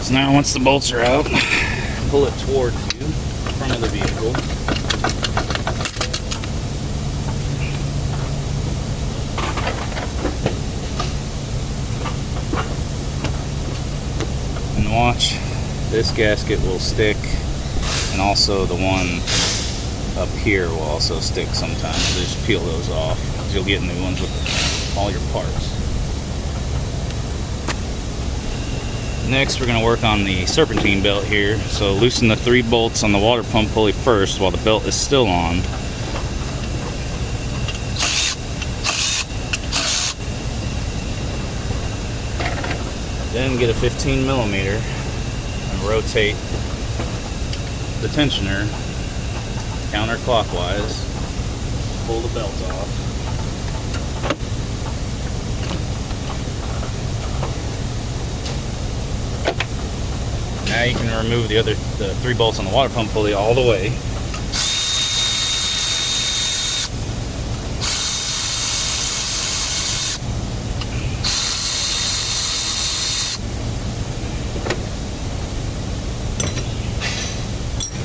So now once the bolts are out, pull it toward you, front of the vehicle. And watch, this gasket will stick, and also the one up here will also stick sometimes. So just peel those off, because you'll get new ones with all your parts. Next, we're going to work on the serpentine belt here. So loosen the 3 bolts on the water pump pulley first while the belt is still on. Then get a 15 millimeter and rotate the tensioner counterclockwise. Pull the belt off. Now you can remove the 3 bolts on the water pump pulley all the way.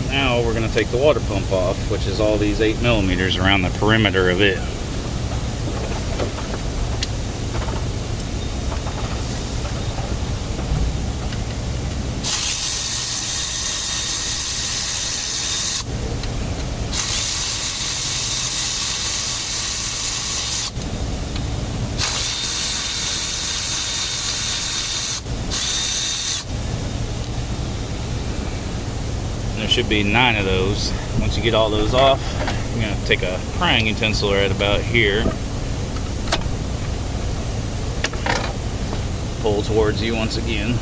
Now we're going to take the water pump off, which is all these 8 millimeters around the perimeter of it. There should be 9 of those. Once you get all those off, you're going to take a prying utensil right about here. Pull towards you once again.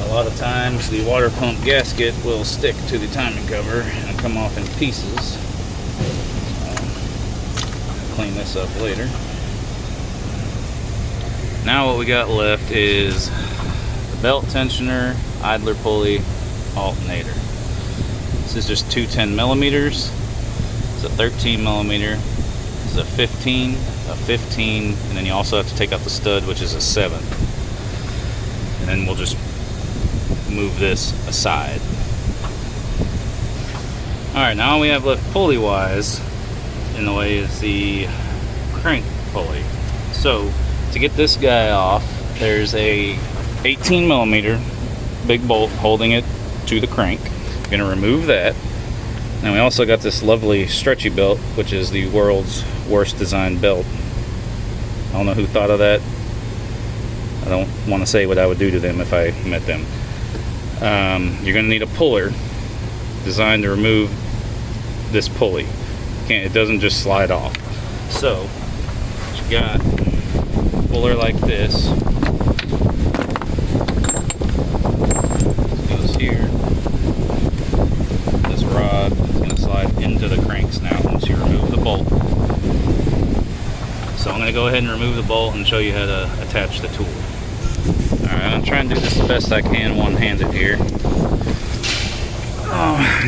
A lot of times the water pump gasket will stick to the timing cover and come off in pieces. I'll clean this up later. Now what we got left is the belt tensioner, idler pulley, alternator. This is just 2 10 millimeters. It's a 13 millimeter. This is a 15, a 15, and then you also have to take out the stud, which is a 7. And then we'll just move this aside. Alright, now all we have left pulley wise in the way is the crank pulley. So to get this guy off, there's a 18 millimeter big bolt holding it to the crank. I'm going to remove that. Now we also got this lovely stretchy belt, which is the world's worst designed belt. I don't know who thought of that. I don't want to say what I would do to them if I met them. You're going to need a puller designed to remove this pulley. It doesn't just slide off. So you got a puller like this. It goes here. This rod is going to slide into the cranks now once you remove the bolt. So I'm going to go ahead and remove the bolt and show you how to attach the tool. Alright, I'm trying to do this the best I can one-handed here.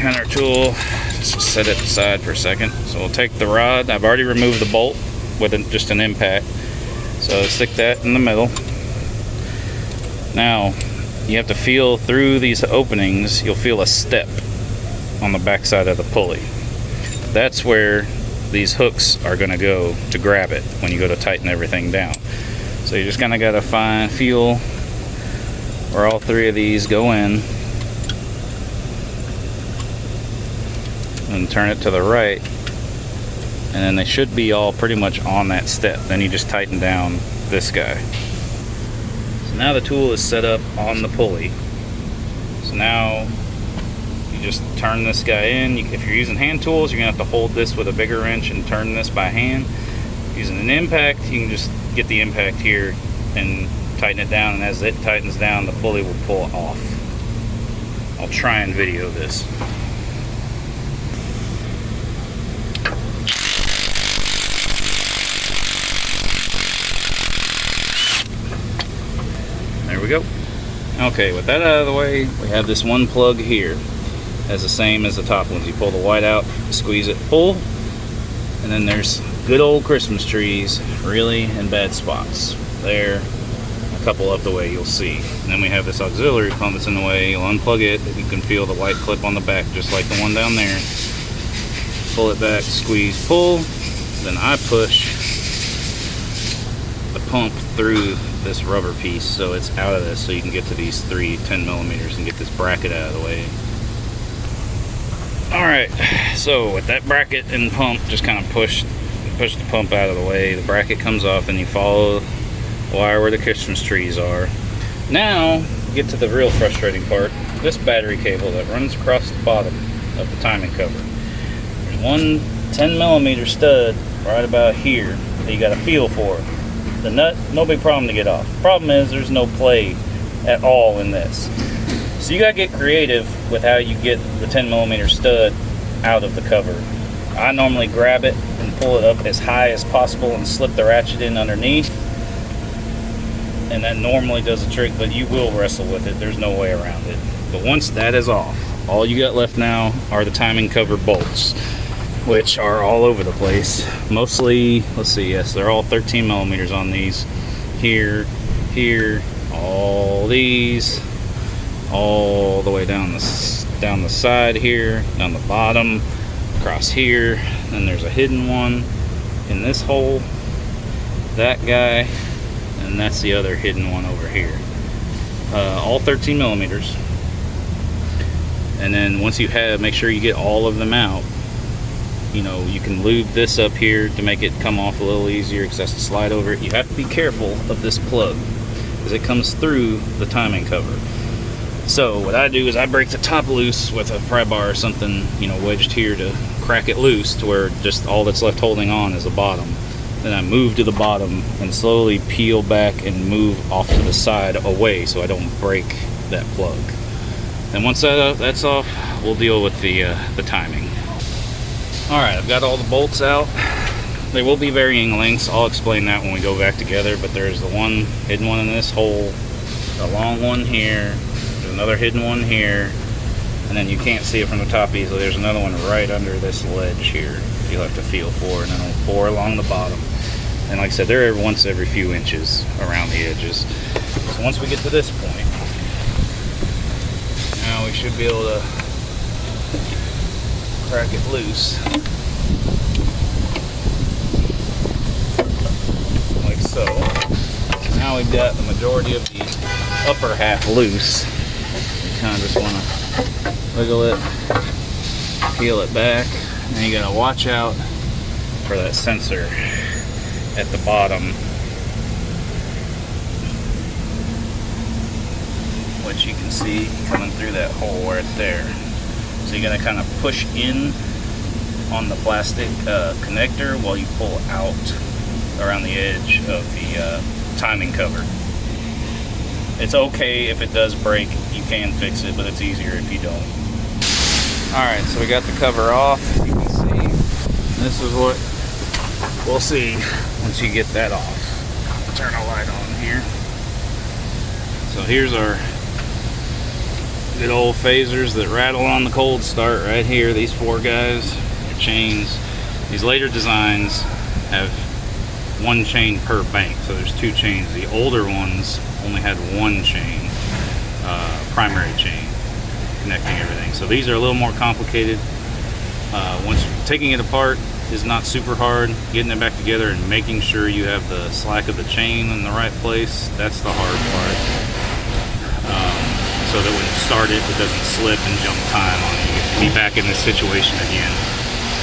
Got our tool, just set it aside for a second. So we'll take the rod. I've already removed the bolt with just an impact. So stick that in the middle. Now, you have to feel through these openings. You'll feel a step on the back side of the pulley. That's where these hooks are going to go to grab it when you go to tighten everything down. So you just kind of got to feel where all 3 of these go in, and turn it to the right, and then they should be all pretty much on that step. Then you just tighten down this guy. So now the tool is set up on the pulley. So now you just turn this guy in. If you're using hand tools, you're gonna have to hold this with a bigger wrench and turn this by hand. Using an impact, you can just get the impact here and tighten it down, and as it tightens down, the pulley will pull off. I'll try and video this. go. Okay, with that out of the way, we have this one plug here. As the same as the top ones. You pull the white out, squeeze it, pull, and then there's good old Christmas trees, really in bad spots. There, a couple up the way, you'll see. And then we have this auxiliary pump that's in the way. You'll unplug it. You can feel the white clip on the back, just like the one down there. Pull it back, squeeze, pull. Then I push the pump through this rubber piece so it's out of this, so you can get to these 3 10mm and get this bracket out of the way. Alright, so with that bracket and pump, just kind of push the pump out of the way. The bracket comes off and you follow the wire where the Christmas trees are. Now, get to the real frustrating part. This battery cable that runs across the bottom of the timing cover. There's one 10mm stud right about here that you got to feel for. The nut, no big problem to get off. Problem is there's no play at all in this. So you gotta get creative with how you get the 10mm stud out of the cover. I normally grab it and pull it up as high as possible and slip the ratchet in underneath. And that normally does the trick, but you will wrestle with it. There's no way around it. But once that is off, all you got left now are the timing cover bolts, which are all over the place. Mostly, let's see, yes, they're all 13mm on these. Here, all these. All the way down the side here, down the bottom, across here. Then there's a hidden one in this hole, that guy, and that's the other hidden one over here. All 13mm. And then once you have, make sure you get all of them out. You know, you can lube this up here to make it come off a little easier because that's to slide over it. You have to be careful of this plug because it comes through the timing cover. So what I do is I break the top loose with a pry bar or something, you know, wedged here to crack it loose to where just all that's left holding on is the bottom. Then I move to the bottom and slowly peel back and move off to the side away so I don't break that plug. And once that's off, we'll deal with the timing. Alright, I've got all the bolts out. They will be varying lengths. I'll explain that when we go back together, but there's the one hidden one in this hole, a long one here, another hidden one here, and then you can't see it from the top easily. There's another one right under this ledge here you'll have to feel for, and then it'll bore along the bottom. And like I said, they're once every few inches around the edges. So once we get to this point, now we should be able to crack it loose like so. Now we've got the majority of the upper half loose. Kind of just want to wiggle it, peel it back, and you gotta watch out for that sensor at the bottom, which you can see coming through that hole right there. So you're gonna kind of push in on the plastic connector while you pull out around the edge of the timing cover. It's okay if it does break, you can fix it, but it's easier if you don't. Alright, so we got the cover off, as you can see. This is what we'll see once you get that off. Turn a light on here. So here's our good old phasers that rattle on the cold start right here. These 4 guys, their chains. These later designs have 1 chain per bank, so there's 2 chains. The older ones only had 1 chain, primary chain, connecting everything. So these are a little more complicated. Once taking it apart is not super hard. Getting it back together and making sure you have the slack of the chain in the right place, that's the hard part. So that when you start it, it doesn't slip and jump time on you. You can be back in this situation again.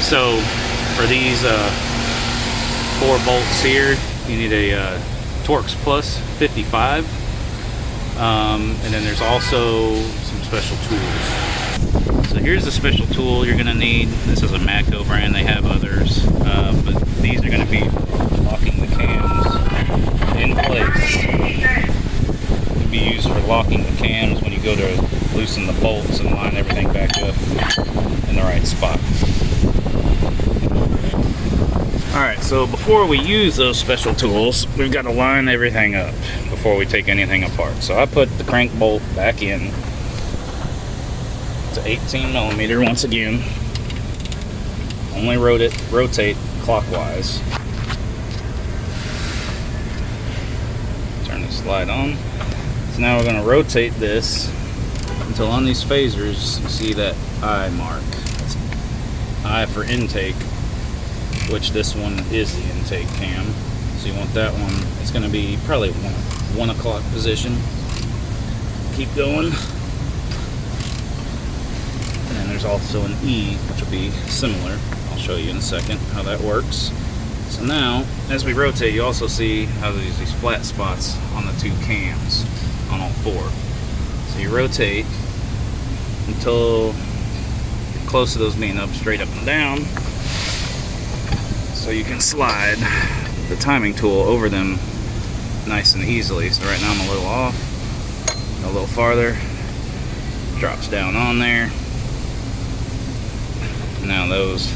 So for these 4 bolts here, you need a Torx Plus 55. And then there's also some special tools. So here's the special tool you're going to need. This is a Matco brand. They have others. But these are going to be locking the cams in place. Be used for locking the cams when you go to loosen the bolts and line everything back up in the right spot. Alright, so before we use those special tools, we've got to line everything up before we take anything apart. So I put the crank bolt back in. It's an 18 millimeter once again. Only rotate clockwise. Turn this light on. So now we're going to rotate this until on these phasers you see that eye mark. That's eye for intake, which this one is the intake cam. So you want that one. It's going to be probably 1 o'clock position. Keep going. And then there's also an E, which will be similar. I'll show you in a second how that works. So now, as we rotate, you also see how there's these flat spots on the 2 cams, on all 4. So you rotate until you're close to those being up, straight up and down. So you can slide the timing tool over them nice and easily. So right now I'm a little off, a little farther, drops down on there. Now those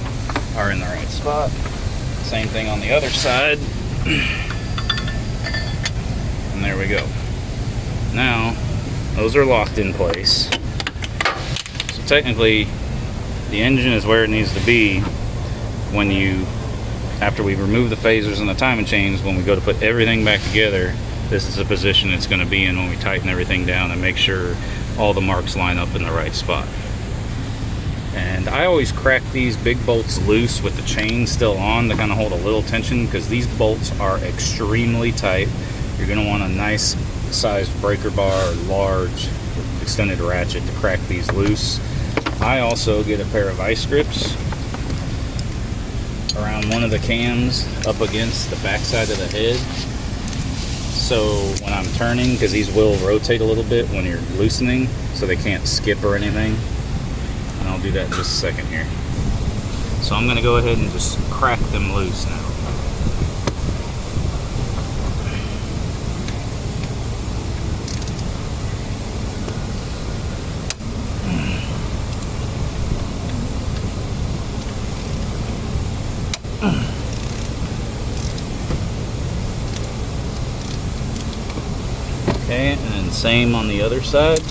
are in the right spot. Same thing on the other side. And there we go. Now those are locked in place. So technically the engine is where it needs to be when after we remove the phasers and the timing chains. When we go to put everything back together, this is the position it's going to be in when we tighten everything down and make sure all the marks line up in the right spot. And I always crack these big bolts loose with the chain still on to kind of hold a little tension, because these bolts are extremely tight. You're going to want a nice sized breaker bar or large extended ratchet to crack these loose. I also get a pair of vice grips around one of the cams up against the back side of the head, so when I'm turning, because these will rotate a little bit when you're loosening, so they can't skip or anything. And I'll do that in just a second here. So I'm going to go ahead and just crack them loose now. Okay, and then same on the other side.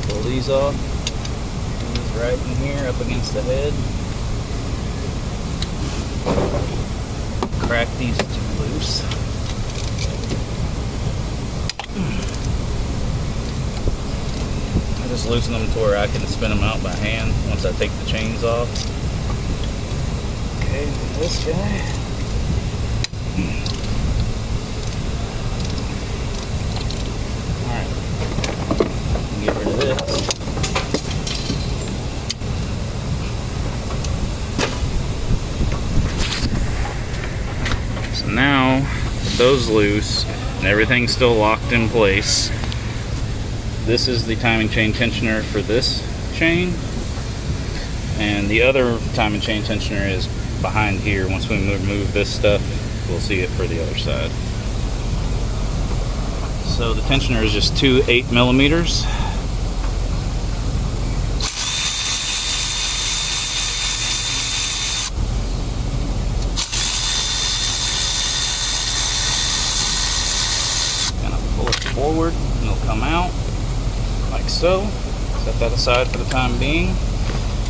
Pull these off. These right in here up against the head. Crack these loose. I just loosen them to where I can spin them out by hand once I take the chains off. Okay, this guy. Get rid of this. So now those loose and everything's still locked in place. This is the timing chain tensioner for this chain, and the other timing chain tensioner is behind here. Once we remove this stuff, we'll see it for the other side. So the tensioner is just 2 8 millimeters. Forward and it'll come out like so. Set that aside for the time being.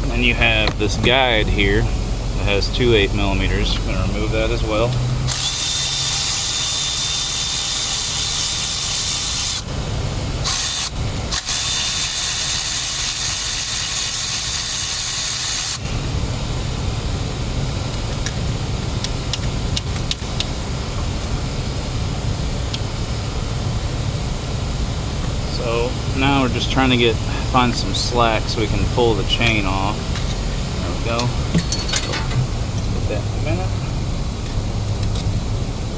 And then you have this guide here that has 2 8 millimeters. I'm going to remove that as well. So now we're just trying to find some slack so we can pull the chain off. There we go. Get that in a minute.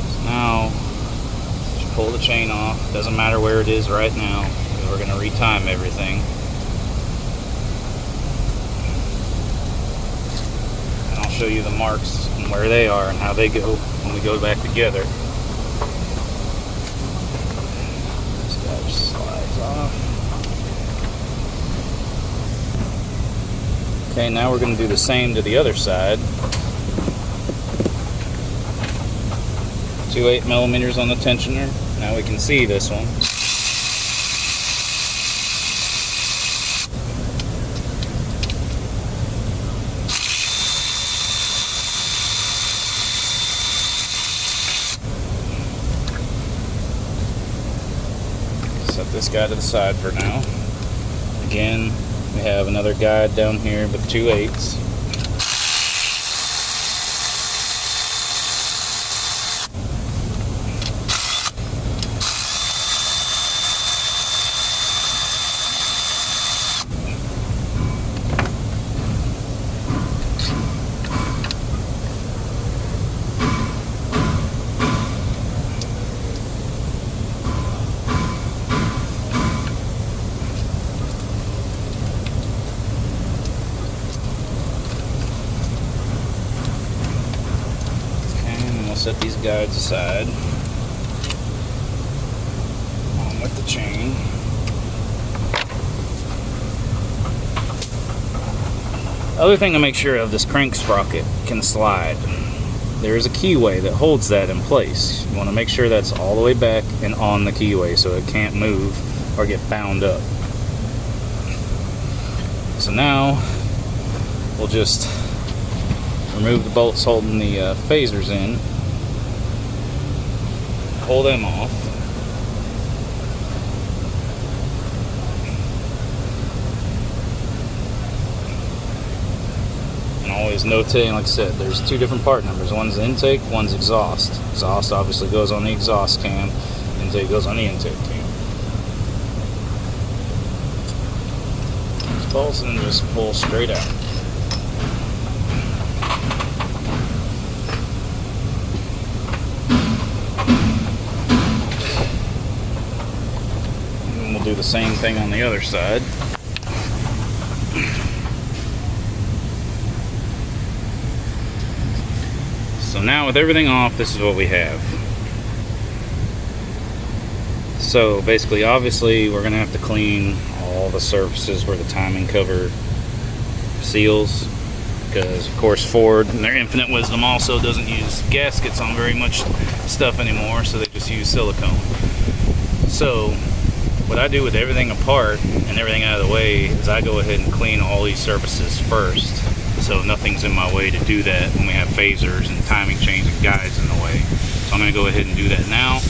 So now just pull the chain off. Doesn't matter where it is right now. We're going to retime everything. And I'll show you the marks and where they are and how they go when we go back together. Okay, now we're going to do the same to the other side. 2 8 millimeters on the tensioner, Now we can see this one. Set this guy to the side for now. Again, we have another guide down here with 2/8. Set these guides aside along with the chain. Other thing to make sure of, this crank sprocket can slide. There is a keyway that holds that in place. You want to make sure that's all the way back and on the keyway so it can't move or get bound up. So now we'll just remove the bolts holding the phasers in. Pull them off. And always notating, like I said, there's two different part numbers. One's intake, one's exhaust. Exhaust obviously goes on the exhaust cam, intake goes on the intake cam. These bolts and then just pull straight out. Do the same thing on the other side. So now with everything off, this is what we have. So basically, obviously, we're going to have to clean all the surfaces where the timing cover seals, because of course Ford, in their infinite wisdom, also doesn't use gaskets on very much stuff anymore, so they just use silicone. So what I do with everything apart and everything out of the way is I go ahead and clean all these surfaces first, so nothing's in my way to do that when we have phasers and timing chains and guides in the way. So I'm going to go ahead and do that now.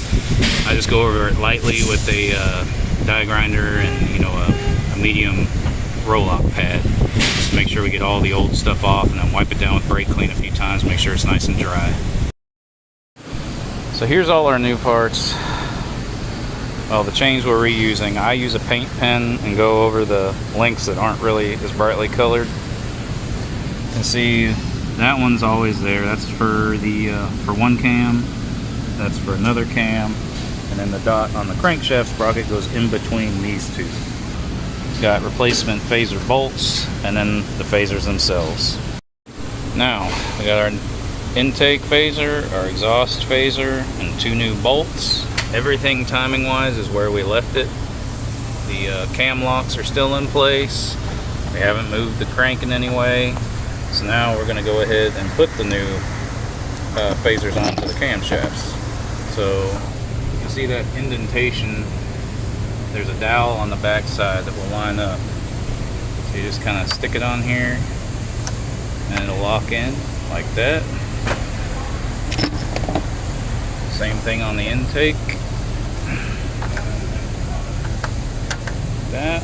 I just go over it lightly with a die grinder and a medium roll-off pad, just to make sure we get all the old stuff off, and then wipe it down with brake clean a few times, make sure it's nice and dry. So here's all our new parts. Well, the chains we're reusing, I use a paint pen and go over the links that aren't really as brightly colored. You can see that one's always there. That's for the for one cam, that's for another cam, and then the dot on the crankshaft sprocket goes in between these two. Got replacement phaser bolts and then the phasers themselves. Now we got our intake phaser, our exhaust phaser, and two new bolts. Everything timing wise is where we left it. The cam locks are still in place. We haven't moved the crank in any way. So now we're going to go ahead and put the new phasers onto the camshafts. So you can see that indentation. There's a dowel on the back side that will line up. So you just kind of stick it on here and it'll lock in like that. Same thing on the intake. That,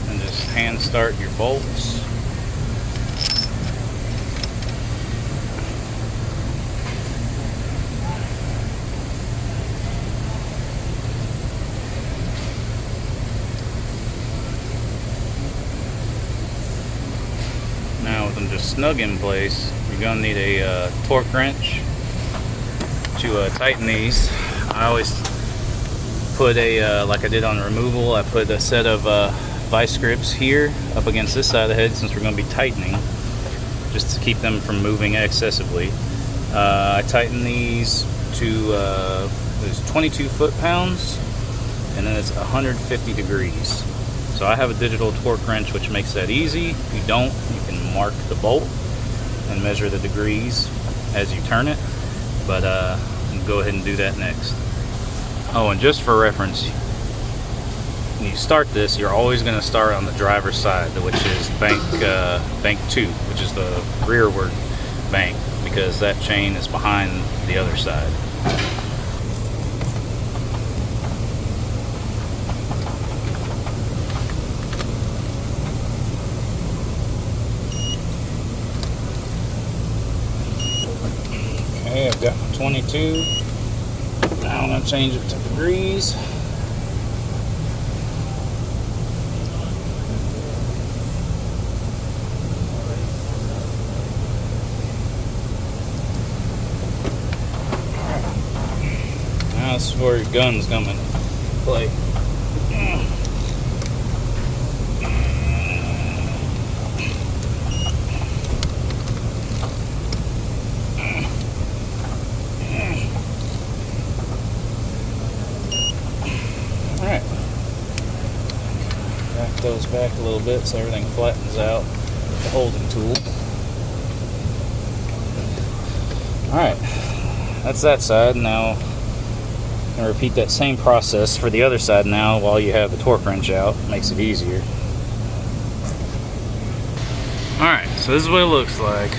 and just hand start your bolts. Now with them just snug in place, you're going to need a torque wrench to tighten these. I always put a, like I did on the removal, I put a set of vice grips here up against this side of the head, since we're going to be tightening, just to keep them from moving excessively. I tighten these to there's 22 foot-pounds, and then it's 150 degrees. So I have a digital torque wrench, which makes that easy. If you don't, you can mark the bolt and measure the degrees as you turn it, but go ahead and do that next. Oh, and just for reference, when you start this, you're always going to start on the driver's side, which is bank 2, which is the rearward bank, because that chain is behind the other side. Okay, I've got my 22. Now I'm going to change it to degrees. Now this is where your gun's coming into play. Alright. Back those back a little bit so everything flattens out with the holding tool. Alright. That's that side. Now I'm going to repeat that same process for the other side now while you have the torque wrench out. Makes it easier. Alright, so this is what it looks like.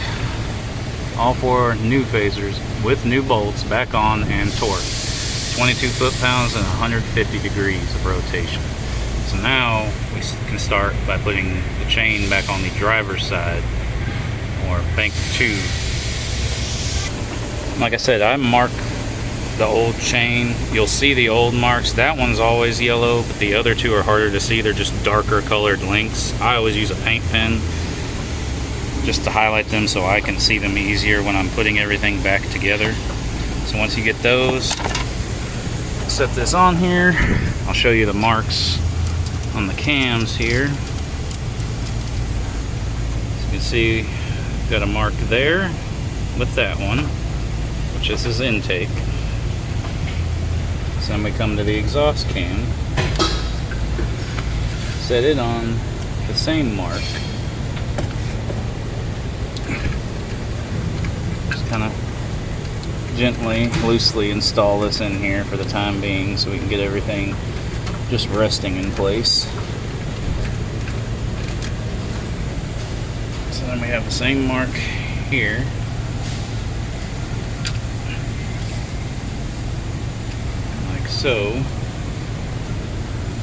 All 4 new phasers with new bolts back on and torque. 22 foot-pounds and 150 degrees of rotation. So now we can start by putting the chain back on the driver's side, or bank 2. Like I said, I mark the old chain. You'll see the old marks. That one's always yellow, but the other 2 are harder to see. They're just darker colored links. I always use a paint pen just to highlight them so I can see them easier when I'm putting everything back together. So once you get those, set this on here. I'll show you the marks on the cams here. As you can see, got a mark there with that one, which is his intake. So then we come to the exhaust cam, set it on the same mark. Just kind of gently, loosely install this in here for the time being so we can get everything just resting in place. So then we have the same mark here. Like so.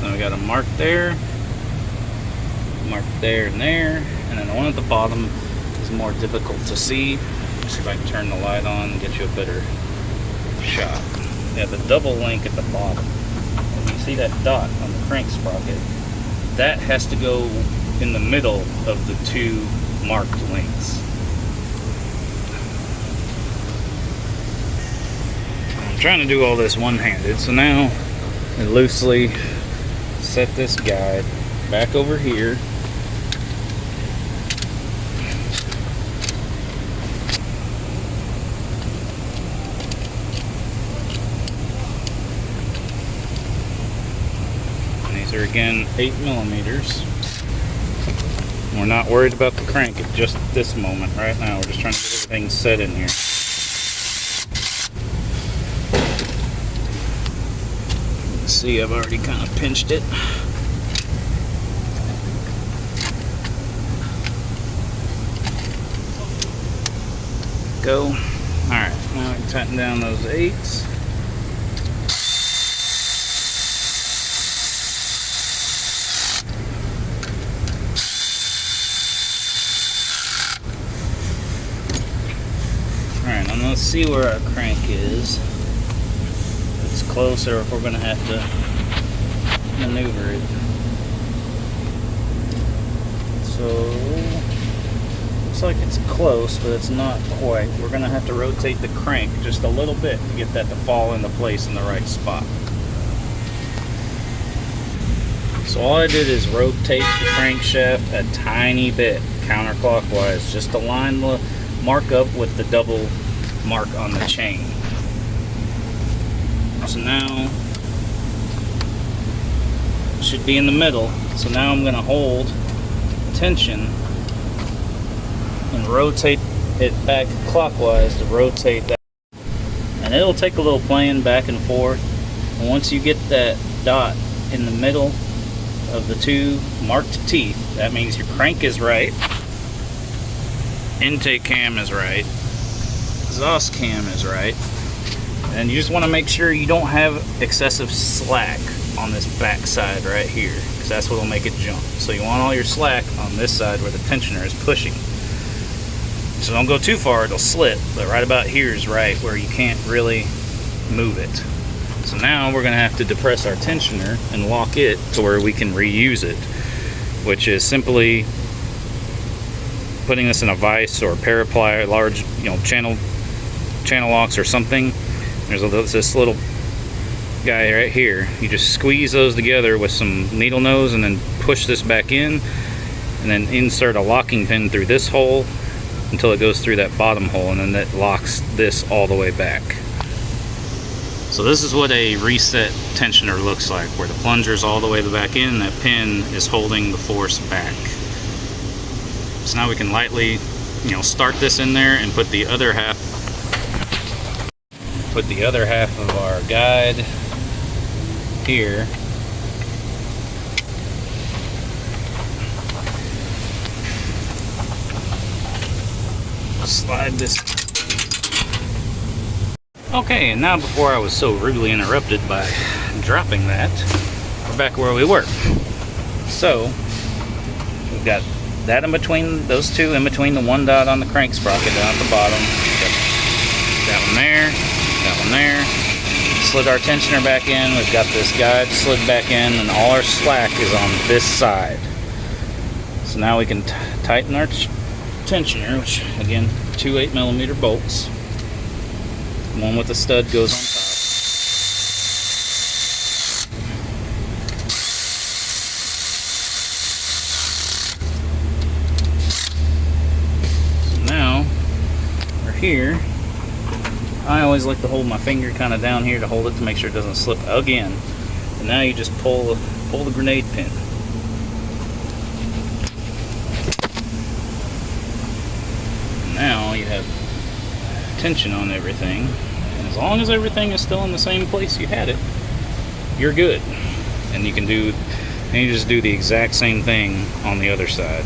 Then we got a mark there, and there, and then the one at the bottom is more difficult to see. Let's see if I can turn the light on and get you a better shot. Yeah, the double link at the bottom. When you see that dot on the crank sprocket, that has to go in the middle of the 2 marked links. I'm trying to do all this one-handed, so now I loosely set this guide back over here. Are again 8mm. We're not worried about the crank at just this moment right now. We're just trying to get everything set in here. See, I've already kind of pinched it. Go. Alright, now we can tighten down those 8s. Let's see where our crank is. If it's close or if we're going to have to maneuver it. So, looks like it's close, but it's not quite. We're going to have to rotate the crank just a little bit to get that to fall into place in the right spot. So all I did is rotate the crankshaft a tiny bit counterclockwise, just to line the mark up with the double mark on the chain. So now it should be in the middle. So now I'm going to hold tension and rotate it back clockwise to rotate that. And it'll take a little playing back and forth, Once you get that dot in the middle of the two marked teeth, that means your crank is right, intake cam is right, exhaust cam is right, and you just want to make sure you don't have excessive slack on this back side right here, because that's what will make it jump. So you want all your slack on this side where the tensioner is pushing. So don't go too far, it'll slip, but right about here is right where you can't really move it. So now we're going to have to depress our tensioner and lock it to where we can reuse it, which is simply putting this in a vise or a pair of pliers, large, channel locks or something. There's this little guy right here. You just squeeze those together with some needle nose and then push this back in, and then insert a locking pin through this hole until it goes through that bottom hole, and then that locks this all the way back. So this is what a reset tensioner looks like, where the plunger is all the way back in and that pin is holding the force back. So now we can lightly, start this in there and put the other half of our guide here. Slide this. Okay, and now before I was so rudely interrupted by dropping that, we're back where we were. So we've got that in between those two, in between the one dot on the crank sprocket down at the bottom. That one there, that one there. Slid our tensioner back in. We've got this guide slid back in, and all our slack is on this side. So now we can tighten our tensioner, which again, 2 8mm bolts. One with the stud goes on top. Now we're here. I always like to hold my finger kind of down here to hold it to make sure it doesn't slip again. And now you just pull the grenade pin. Now you have tension on everything, and as long as everything is still in the same place you had it, you're good. And you just do the exact same thing on the other side.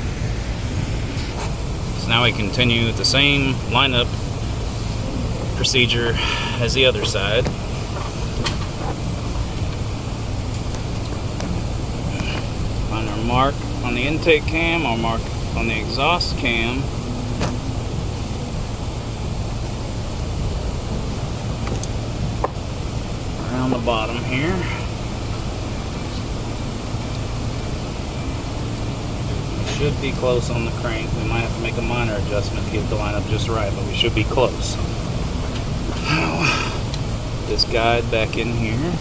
So now we continue the same lineup procedure as the other side. Find our mark on the intake cam, our mark on the exhaust cam. Around the bottom here. We should be close on the crank. We might have to make a minor adjustment to get the line up just right, but we should be close. This guide back in here.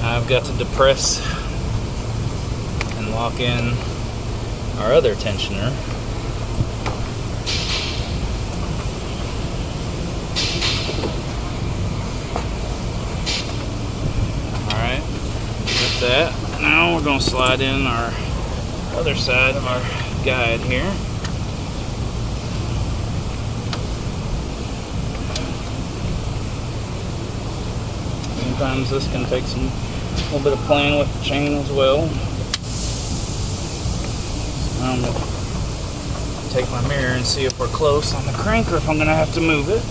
I've got to depress and lock in our other tensioner. Alright, got that. Now we're going to slide in our other side of our guide here. Sometimes this can take a little bit of playing with the chain as well. I'm going to take my mirror and see if we're close on the crank or if I'm going to have to move it.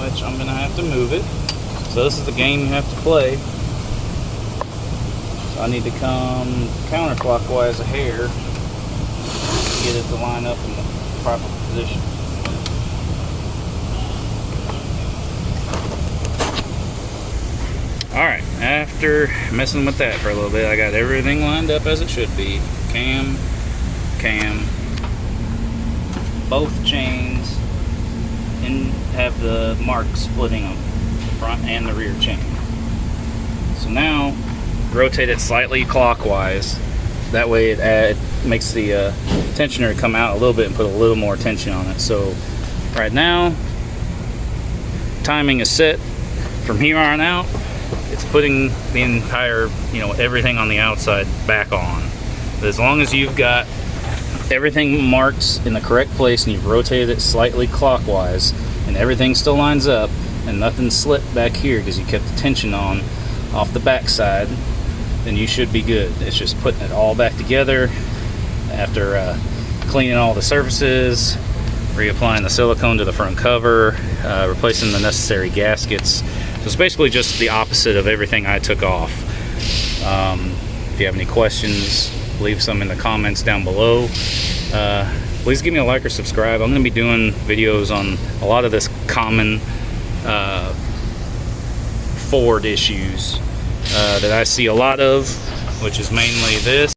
Which I'm going to have to move it. So this is the game you have to play. So I need to come counterclockwise a hair to get it to line up in the proper position. Alright, after messing with that for a little bit, I got everything lined up as it should be. Cam, both chains, and have the mark splitting them. front and the rear chain. So now rotate it slightly clockwise. That way it makes the tensioner come out a little bit and put a little more tension on it. So right now, timing is set. From here on out, it's putting the entire, everything on the outside back on. But as long as you've got everything marked in the correct place and you've rotated it slightly clockwise and everything still lines up and nothing slipped back here because you kept the tension on off the back side, then you should be good. It's just putting it all back together after cleaning all the surfaces, reapplying the silicone to the front cover, replacing the necessary gaskets. So it's basically just the opposite of everything I took off. If you have any questions, leave some in the comments down below. Please give me a like or subscribe. I'm going to be doing videos on a lot of this common Ford issues that I see a lot of, which is mainly this.